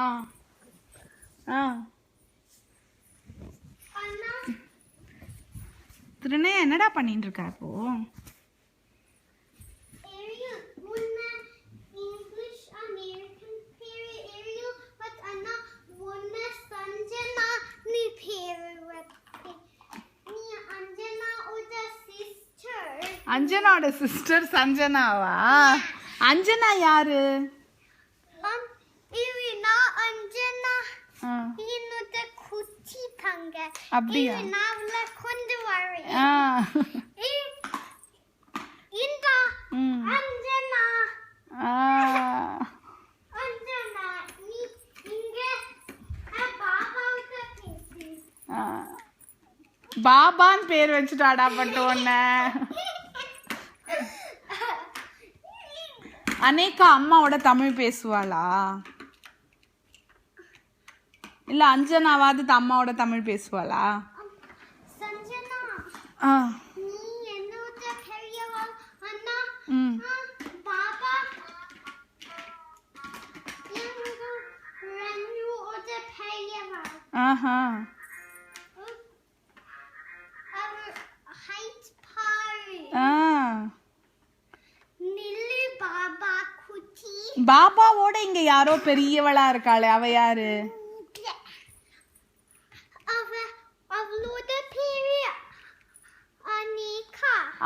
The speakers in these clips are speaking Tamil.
ஆ ஆ திருநே என்னடா பண்ணிட்டு இருக்கா இப்போ? அஞ்சனாவோட சிஸ்டர் சஞ்சனாவா? அஞ்சனா யாரு? அப்படியா? பாபான்னு பேர் வச்சுட்டாடா பட்டு ஒன்ன. அனேகா அம்மாவோட தமிழ் பேசுவாளா? இல்ல அஞ்சனாவாது அம்மாவோட தமிழ் பேசுவாளா? பாபாவோட இங்க யாரோ பெரியவளா இருக்காளே, அவ யாரு?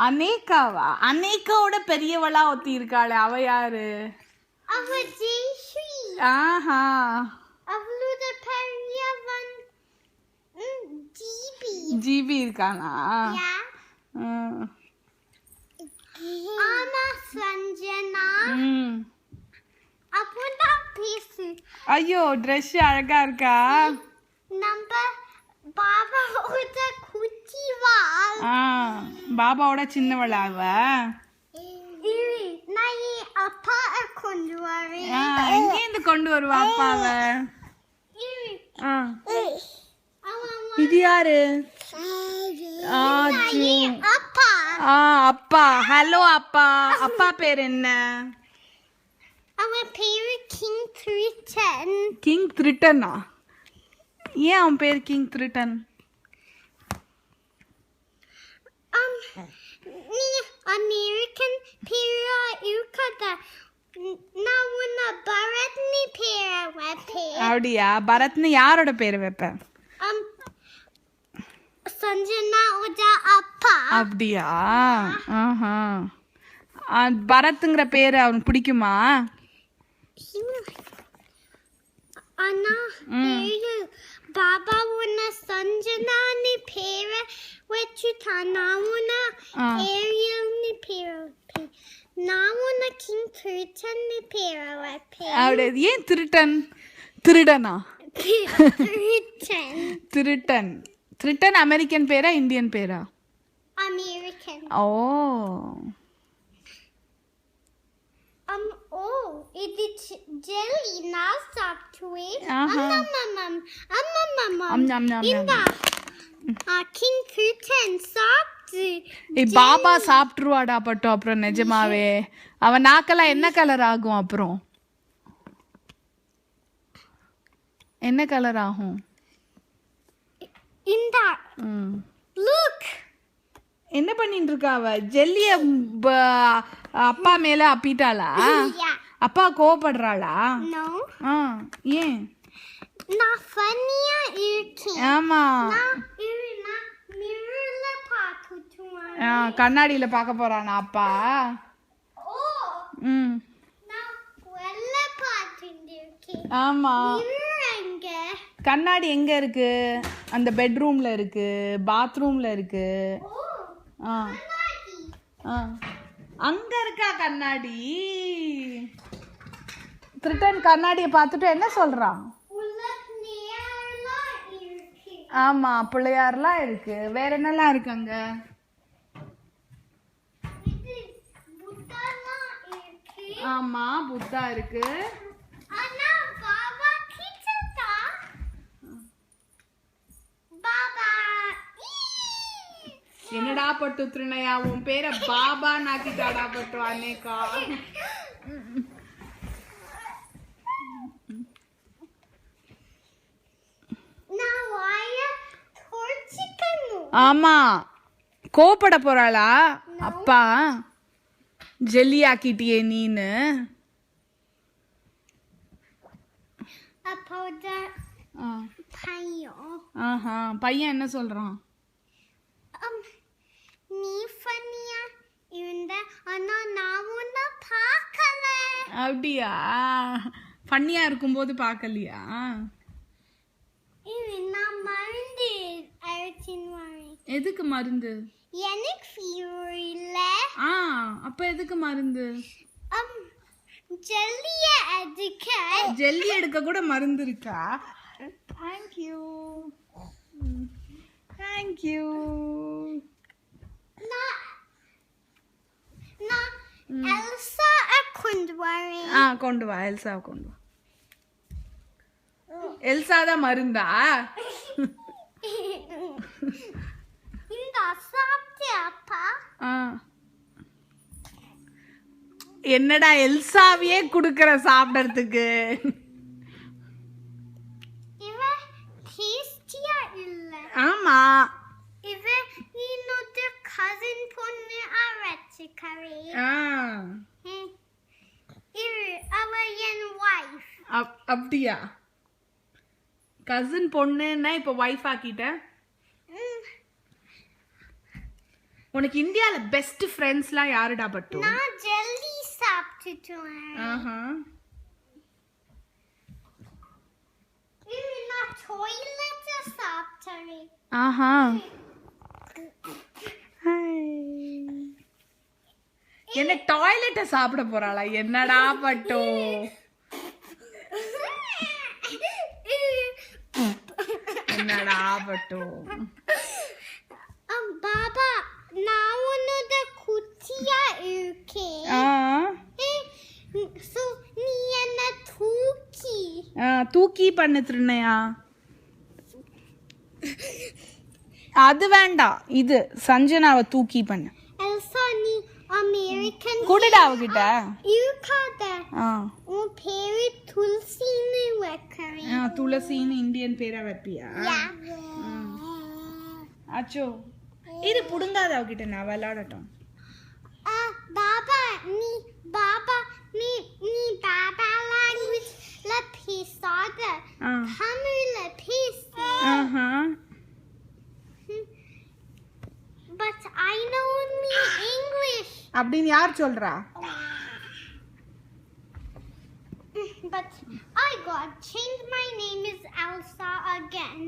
அனேகாவா? அனேகாவோட பெரியவளா ஒத்தி இருக்காளே, அவ யாரு? ஆஹா, ஜிபி இருக்கானா? ஐயோ, ட்ரெஸ் அழகா இருக்கா. பாபாவோட சின்னவளா அவ? எங்க கொண்டு வருவா அப்பாவ? இது யாரு? அப்பா. ஹலோ அப்பா. அப்பா பேர் என்ன? அவன் பேரு கிங் த்ரிட்டன். கிங் த்ரிட்டனா? ஏன் அவன் பேர் கிங் த்ரிட்டன்? நீ அமெரிக்கன் பேரா இருக்கதா? நான் உன்ன பரத்னி பேரை வைப்பேன். அப்படியா? பரத்னி யாரோட பேரை வைப்ப? சஞ்சனாவோட அப்பா. அப்படியா? பரத்ங்கிற பேரு அவனுக்கு பிடிக்குமா? அண்ணா பாபா உன்ன சஞ்சனான்னு பேரை வச்சுட்டான். நான் உன்ன ஏரியல்னு பேரை வைப்பேன். நான் உன்ன கிங் த்ரிட்டன்னு பேரை வைப்பேன். அப்படியே. ஏன் திருட்டன்? திருடனா? திருட்டன். திருட்டன் அமெரிக்கன் பேரா இந்தியன் பேரா? அமெரிக்கன். ஓ, இது ஜெல்லி. நான் சாப்பிட்டுவேன். கிங் த்ரிட்டன் சாப்பிட்டு. பாபா சாப்பிட்டுருவாடா பட்டு. அப்புறம் நிஜமாவே அவன் நாக்கெல்லாம் என்ன கலர் ஆகும்? அப்புறம் என்ன கலர் ஆகும்? என்ன பண்ணிட்டு இருக்கா அவ? ஜெல்லிய அப்பா மேல அப்பிட்டாளா? அப்பா கோவப்படுறாளா? ஏன்? நான் ஃபன்னியா இருக்கேன். ஆமா, கண்ணாடியில பாக்க போறானா அப்பா? ஆமா. கண்ணாடி எங்க இருக்கு? அந்த பெட்ரூம்ல இருக்கு, பாத்ரூம்ல இருக்கு. அங்க இருக்கா கண்ணாடி. திருட்டன் கண்ணாடியை பார்த்துட்டு என்ன சொல்றான்? ஆமா, பிள்ளையார்லாம் இருக்கு. வேற என்னெல்லாம் இருக்கு அங்க? ஆமா, புத்தா இருக்கு. என்னடா பட்டு திருநயா, உன் பேரை பாபா நாக்கிட்டாடா பட்டு. Aneka Now why torchikanu? ஆமா கோபப்பட போறாளா அப்பா ஜெல்லி ஆக்கிட்டியே நீனு Apauda payo. ஆஹா பையன் என்ன சொல்றான் நீ ஃபன்னியா இருந்த ஆனா நான் உன்னை பார்க்கல. அப்படியா ஃபன்னியா இருக்கும்போது பார்க்கலையா நான் மருந்து அரைச்சின்னு வரேன். எதுக்கு மருந்து எனக்கு ஃபீவர் இல்ல. அப்ப எதுக்கு மருந்து ஜெல்லிய எடுக்க. ஜெல்லி எடுக்க கூட மருந்து இருக்கா தேங்க்யூ நான் எல்சா கொண்டு வரேன். கொண்டு வா எல்சா கொண்டு வா எல்சா தான் மருந்தா இந்த சாப்பிட்டியாப்பா? என்னடா எல்சாவையே குடுக்கற சாப்பிடறதுக்கு இவ டேஸ்டியா இல்ல. ஆமா இவ என்னோட கசின் பொண்ணு அரைச்சு கறி. அவ என் வைஃப். அப்படியா கசின் பொண்ணுன்னா இப்ப வைஃப் ஆக்கிட்ட உனக்கு இந்தியால பெஸ்ட் ஃப்ரெண்ட்ஸ்லாம் யாருடா பட்டு நான் ஜெல்லி சாப்பிட்டுட்டேன். நான் டாய்லெட் சாப்பிட்டேன். என்ன டாய்லெட்ட சாப்பிட போறாளா என்னடா பட்டோ என்னடா பட்டோ பாபா நான் உன்னோட குட்டியா இருக்கேன். நீ என்ன தூக்கி பண்ணுத்துருனையா அது வேண்டாம் இது சஞ்சனாவை தூக்கி பண்ணு எல்சா நீ அமெரிக்கன் கூடடா அவகிட்ட இருக்காத. உன் பேரு துளசின்னு வைக்கிறேன். துளசின்னு இந்தியன் பேரா வைப்பியா அச்சோ இது புடுங்காத அவகிட்ட நான் விளையாடட்டும். பாபா நீ பாபா லாங்குவேஜ்ல பேசாத. தமிழ்ல பேசு. But I know only English. அப்படின்னு யார் சொல்றா? But I got changed. My name is Elsa again.